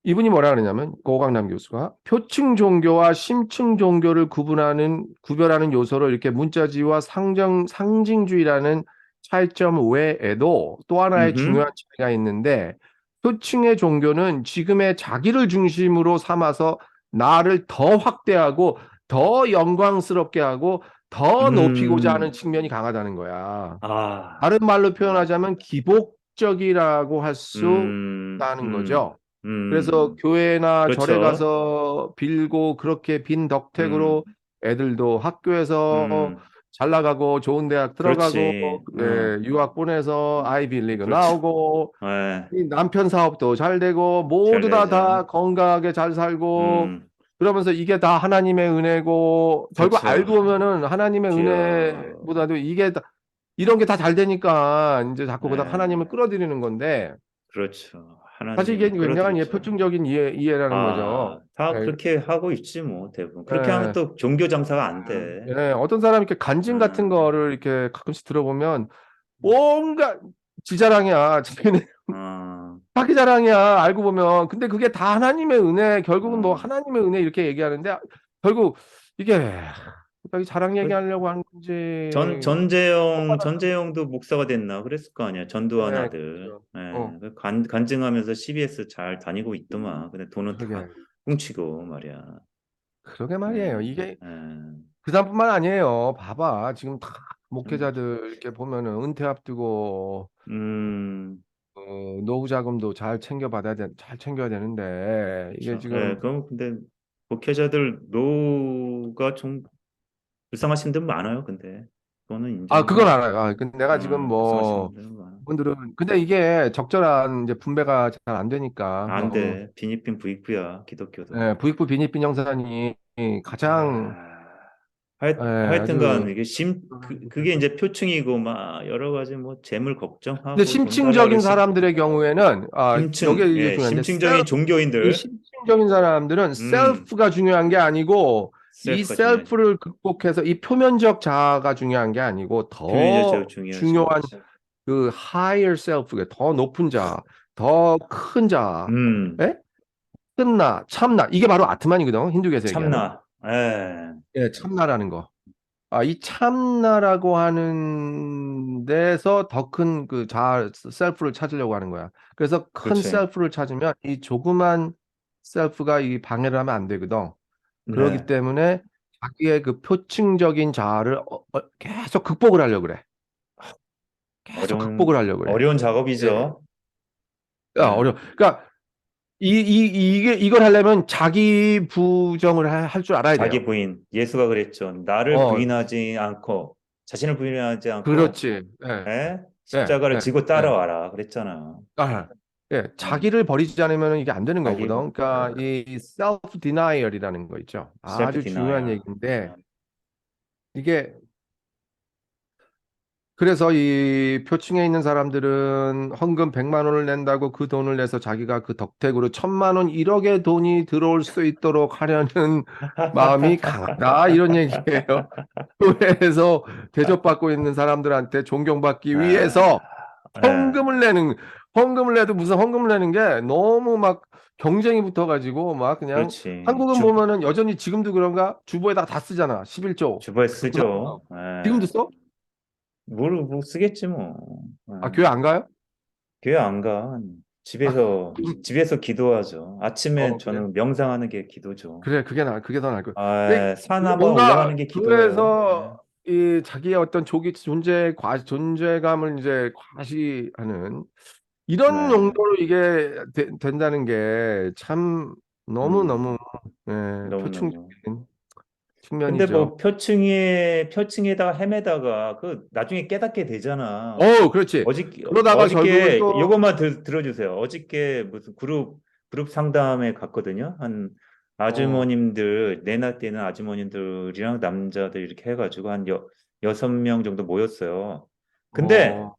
이분이 뭐라 그러냐면 고강남 교수가 표층 종교와 심층 종교를 구별하는 요소로 이렇게 문자지와 상징주의라는 차이점 외에도 또 하나의 음흠. 중요한 차이가 있는데 표층의 종교는 지금의 자기를 중심으로 삼아서 나를 더 확대하고 더 영광스럽게 하고 더 높이고자 하는 음, 측면이 강하다는 거야. 다른 아, 말로 표현하자면 기복적이라고 할 수 음, 있다는 음, 거죠. 그래서 음, 교회나 절에 그렇죠. 가서 빌고 그렇게 빈 음, 덕택으로 애들도 학교에서 음, 잘 나가고 좋은 대학 들어가고 그렇지. 유학 보내서 아이비리그 그렇지. 나오고 예, 이 남편 사업도 잘 되고 모두 잘 다 되죠. 건강하게 잘 살고 음, 그러면서 이게 다 하나님의 은혜고 결국 그렇죠. 알고 보면은 하나님의 그렇죠. 은혜보다도 이게 이런 게 다 잘 되니까 이제 자꾸 그다 하나님을 예, 끌어들이는 건데 그렇죠. 사실 이게 하나님을 굉장한 끌어들이죠. 표층적인 이해라는 거죠. 아, 다 예, 그렇게 하고 있지 뭐 대부분. 그렇게 하면 예, 또 종교 장사가 안 돼. 예. 어떤 사람이 이렇게 간증 같은 음, 거를 이렇게 가끔씩 들어보면 온갖 지 자랑이야. 자기네 어, 자기 자랑이야. 알고 보면. 근데 그게 다 하나님의 은혜, 결국은 뭐 어. 하나님의 은혜 이렇게 얘기하는데 결국 이게 자기 자랑 그 얘기하려고 하는 건지. 전재용도 목사가 됐나 그랬을 거 아니야. 전두환 네, 아들. 그렇죠. 예, 간증하면서 CBS 잘 다니고 있더만. 근데 돈은 다 그러게. 훔치고 말이야. 그러게 예, 말이에요. 이게 예, 그 사람뿐만 아니에요. 봐봐. 지금 다 좀, 목회자들 이렇게 보면은 은퇴 앞두고 음, 노후 자금도 잘 챙겨야 되는데 이게 그렇죠. 지금 예, 그럼 근데 목회자들 노가 좀 불쌍하신 분 많아요. 근데 그거는 그건 인정해. 알아요. 근데 내가 지금 불쌍하신 뭐 분들은 많아. 분들은 근데 이게 적절한 이제 분배가 잘 안 되니까 안 너무 돼. 빈입빈 부익부야. 기독교도. 부익부 빈익빈 형사니 가장 아, 아주 하여튼간 이게 그게 이제 표층이고 막 여러 가지 뭐 재물 근데 걱정하고 돈 달라 심층적인 그러시 사람들의 경우에는 이게 예, 중요한데 심층적인 이 종교인들, 심층적인 사람들은 음, 셀프가 중요한 게 아니고 이 셀프가 중요하지. 셀프를 극복해서 이 표면적 자아가 중요한 게 아니고 표현이 제일 더 중요하지. 중요한 그 higher self가 더 높은 자, 더 큰 자, 음, 예? 끝나, 참나 이게 바로 아트만이거든. 힌두교에서 얘기하는. 참나, 예, 예, 참나라는 거. 이 참나라고 하는 데서 더 큰 그 셀프를 찾으려고 하는 거야. 그래서 큰 그렇지. 셀프를 찾으면 이 조그만 셀프가 이 방해를 하면 안 되거든. 그렇기 네, 때문에 자기의 그 표층적인 자아를 계속 극복을 하려고 그래. 계속 극복을 하려고 그래. 어려운 예. 작업이죠. 야, 예, 그러니까 이걸 하려면 자기 부정을 할 줄 알아야 자기 돼요. 부인, 예수가 그랬죠. 나를 어, 부인하지 않고, 자신을 부인하지 않고, 그렇지. 예, 예? 예, 십자가를 예, 지고 예. 따라와라. 그랬잖아. 아, 예, 예, 자기를 버리지 않으면 이게 안 되는 자기 거거든. 그러니까 이 self denial이라는 거 있죠. 셀프 아주 중요한 디나이어. 얘기인데 이게 그래서 이 표층에 있는 사람들은 헌금 100만 원을 낸다고 그 돈을 내서 자기가 그 덕택으로 1000만 원, 1억의 돈이 들어올 수 있도록 하려는 마음이 강하다 이런 얘기예요. 교회에서 대접받고 있는 사람들한테 존경받기 위해서 예, 헌금을 내는 헌금을 내도 무슨 헌금을 내는 게 너무 막 경쟁이 붙어가지고 막 그냥 그렇지. 한국은 보면은 여전히 지금도 그런가 주보에다가 다 쓰잖아 11조 주부에 부담 쓰죠. 지금도 예. 써? 뭐 쓰겠지 뭐. 예. 교회 안 가요? 교회 안 가. 집에서 기도하죠. 아침에 그래 저는 명상하는 게 기도죠. 그래 그게 더 나을 거야. 근데 아, 산 이게 한번 뭔가 올라가는 게 기도예요. 교회에서 예. 이 자기의 어떤 존재감을 이제 과시하는 이런 네. 용도로 이게 된다는 게 참 음, 너무너무 너무너무. 표층적인 근데 측면이죠. 뭐 표층에다가 헤매다가 그 나중에 깨닫게 되잖아. 그렇지. 어저께 그러다가 결국은 어저께 또 요것만 들어주세요. 어저께 무슨 그룹 상담에 갔거든요. 한 어, 아주머님들 내 나이 때는 아주머님들이랑 남자들 이렇게 해가지고 한 6명 정도 모였어요. 근데 어,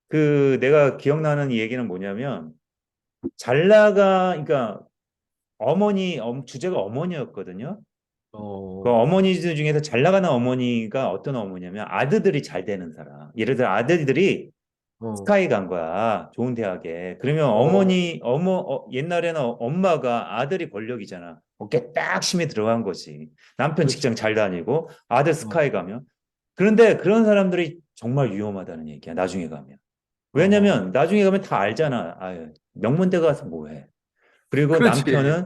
그 내가 기억나는 이 얘기는 뭐냐면 그러니까 주제가 어머니였거든요. 그 어, 어머니들 중에서 잘 나가는 어머니가 어떤 어머니냐면 아들들이 잘 되는 사람. 예를 들어 아들들이 어, 스카이 간 거야. 좋은 대학에. 그러면 어, 옛날에는 엄마가 아들이 권력이잖아. 어깨 딱 힘이 들어간 거지. 남편 그렇지. 직장 잘 다니고 아들 어, 스카이 가면. 그런데 그런 사람들이 정말 위험하다는 얘기야. 나중에 가면. 어, 왜냐면 나중에 가면 다 알잖아. 아유, 명문대 가서 뭐 해. 그리고 그렇지. 남편은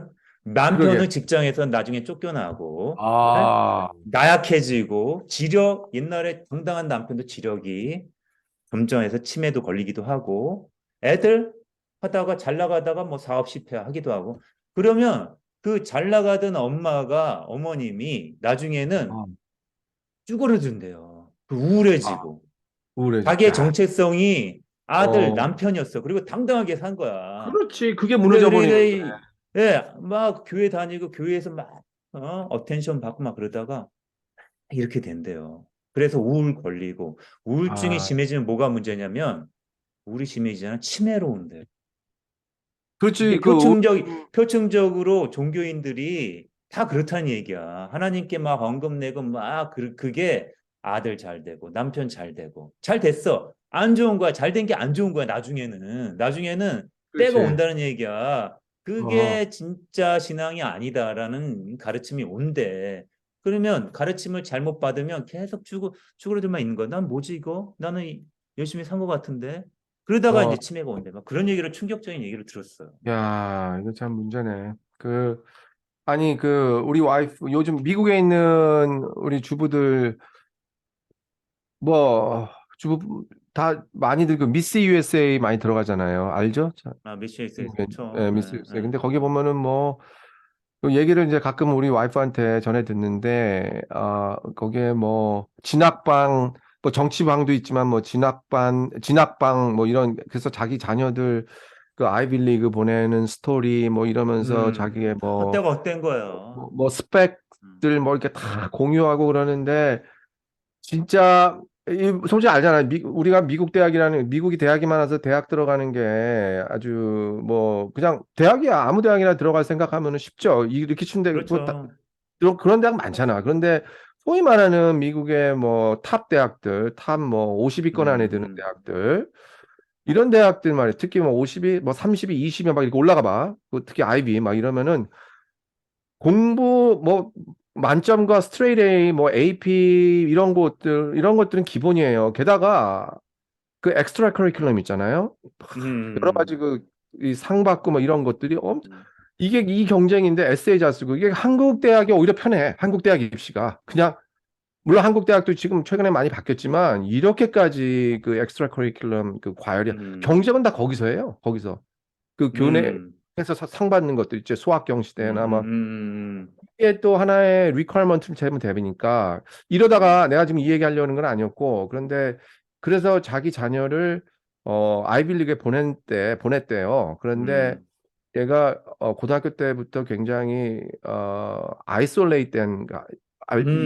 그러게. 직장에서 나중에 쫓겨나고, 예? 아, 나약해지고, 옛날에 당당한 남편도 지력이 점점해서 치매도 걸리기도 하고, 애들 하다가 잘 나가다가 뭐 사업 실패하기도 하고, 그러면 그 잘 나가던 어머님이 나중에는 어, 쭈그러든대요. 아, 우울해지고. 우울해지. 자기의 야, 정체성이 아들, 어, 남편이었어. 그리고 당당하게 산 거야. 그렇지. 그게 근데 무너져 버리는 거야. 예, 막 교회 다니고 교회에서 막 어텐션 받고 막 그러다가 이렇게 된대요. 그래서 우울 걸리고 우울증이 아, 심해지면 뭐가 문제냐면 우울이 심해지잖아 치매로 온대요. 그렇지. 이게 표층적으로 종교인들이 다 그렇다는 얘기야. 하나님께 막 헌금 내고 막 그게 아들 잘 되고 남편 잘 되고 잘 됐어. 안 좋은 거야. 잘 된 게 안 좋은 거야. 나중에는 때가 그렇지. 온다는 얘기야. 어, 그게 진짜 신앙이 아니다라는 가르침이 온대. 그러면 가르침을 잘못 받으면 계속 쭈그러들만 있는 거야. 난 뭐지 이거? 나는 열심히 산 것 같은데. 그러다가 어, 이제 치매가 온대. 막 그런 얘기를 충격적인 얘기를 들었어요. 야, 이거 참 문제네. 아니, 우리 와이프, 요즘 미국에 있는 우리 주부들, 뭐, 주부, 다 많이들 미스 USA 많이 들어가잖아요. 알죠? 자, 아, 미쉐이스 미국에, 좋죠. 예, 예, 미스 USA. 예. 근데 거기 보면은 뭐, 그 얘기를 이제 가끔 우리 와이프한테 전해 듣는데, 거기에 뭐, 뭐, 정치방도 있지만 뭐, 진학방, 뭐, 그래서 자기 자녀들 아이빌리그 보내는 스토리 뭐 이러면서 자기의 때가 헛된 거예요. 뭐 음, 스펙들 뭐 이렇게 다 공유하고 그러는데, 진짜 솔직히 알잖아. 우리가 미국이 대학이 많아서 대학 들어가는 게 아주 뭐 그냥 대학이야. 아무 대학이나 들어갈 생각하면은 쉽죠. 이렇게 춘대 그렇죠. 그런 대학 많잖아. 그런데 소위 말하는 미국의 뭐 탑 대학들, 탑 뭐 50위권 안에 드는 음, 대학들, 이런 대학들 말이야. 특히 뭐 50위, 뭐 30위, 20위 막 이렇게 올라가 봐. 특히 아이비 막 이러면은 공부 뭐 만점과 스트레이트 A, 뭐 AP 이런 것들은 기본이에요. 게다가 엑스트라 커리큘럼 있잖아요. 여러 음, 가지 이 상 받고 뭐 이런 것들이 음, 이게 이 경쟁인데 에세이 잘 쓰고, 이게 한국 대학이 오히려 편해. 한국 대학 입시가 그냥, 물론 한국 대학도 지금 최근에 많이 바뀌었지만 이렇게까지 엑스트라 커리큘럼 과열이, 음, 경쟁은 다 거기서 해요. 거기서 음, 교내에서 상 받는 것들 있죠. 수학경 음, 시대나 뭐 음, 이게 또 하나의 리퀘어먼트 되면 되니까. 이러다가 내가 지금 이 얘기하려는 건 아니었고, 그런데 그래서 자기 자녀를 아이빌리그에 보냈대요. 그런데 음, 얘가 고등학교 때부터 굉장히 아이솔레이트된,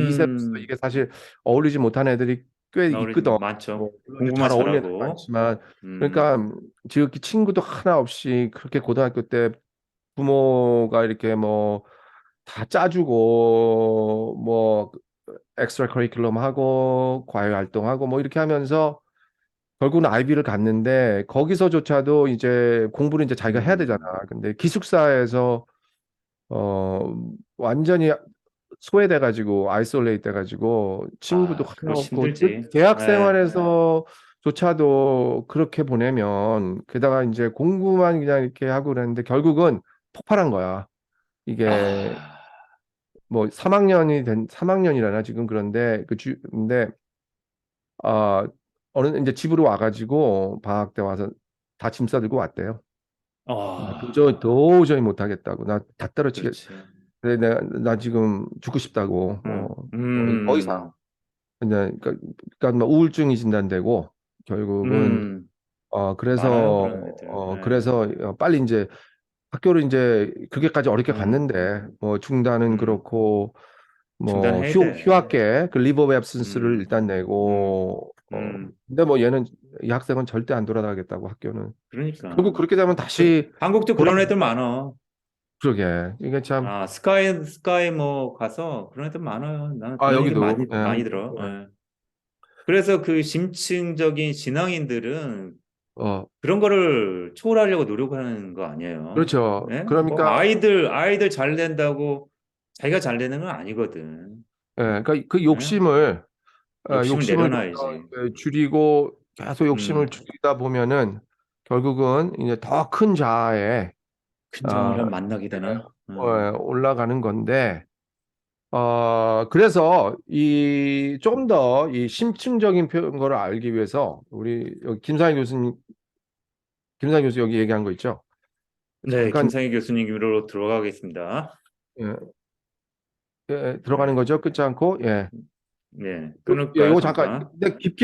이세로서 음, 이게 사실 어울리지 못한 애들이 꽤 있거든. 많죠. 뭐 물론 이제 공부만 잘 어울리는 애도 잘하고, 많지만, 음, 그러니까 지극히 친구도 하나 없이 그렇게 고등학교 때 부모가 이렇게 뭐 다 짜주고 뭐 엑스트라 커리큘럼 하고 과외 활동하고 뭐 이렇게 하면서 결국은 아이비를 갔는데, 거기서조차도 이제 공부를 이제 자기가 해야 되잖아. 음, 근데 기숙사에서 어 완전히 소외돼 가지고 아이솔레이트 돼 가지고 친구도 아, 하나 그거 없고, 힘들지. 대학 예, 생활에서조차도 그렇게 보내면, 게다가 이제 공부만 그냥 이렇게 하고 그랬는데 결국은 폭발한 거야. 이게 아, 뭐 3학년이라나 지금. 그런데 근데 아 어느 이제 집으로 와가지고 방학 때 와서 다 짐 싸들고 왔대요. 나 아, 도저히 못 하겠다고. 나 다 때려치겠. 그렇지. 그래, 나 지금 죽고 싶다고. 더 이상. 음, 그러니까 뭐 우울증이 진단되고, 결국은 음, 많아요, 그래서 그런 애들. 예. 빨리 이제 학교를 이제 그렇게까지 어렵게 음, 갔는데, 뭐 중단은 음, 그렇고, 뭐 중단해야 돼. 휴학계 리브 오브 앱센스를 음, 일단 음, 내고, 음. 근데 뭐 얘는, 이 학생은 절대 안 돌아가겠다고, 학교는. 결국 그러니까. 그렇게 되면 다시 한국도 돌아. 그런 애들 많아. 그러게 이게 참. 스카이 뭐 가서 그런 애들 많아요. 나는 그런 얘기 여기도, 많이 들어. 예. 그래서 그 심층적인 신앙인들은 어 그런 거를 초월하려고 노력하는 거 아니에요. 그렇죠. 예? 뭐 그러니까 아이들 잘 된다고 자기가 잘 되는 건 아니거든. 그러니까 예? 욕심을 욕심을 좀 더 내려놔야지. 줄이고, 계속 욕심을 음, 줄이다 보면은 결국은 이제 더 큰 자아에 큰 어, 정이란 만나게 되나? 올라가는 건데, 그래서 좀 더 이 심층적인 거를 알기 위해서, 우리 여기 김상희 교수 여기 얘기한 거 있죠? 네, 잠깐 김상희 교수님으로 들어가겠습니다. 예, 들어가는 네, 거죠. 끊지 않고. 예. 네, 예, 끊을까요, 요거 잠깐, 잠깐? 근데 깊게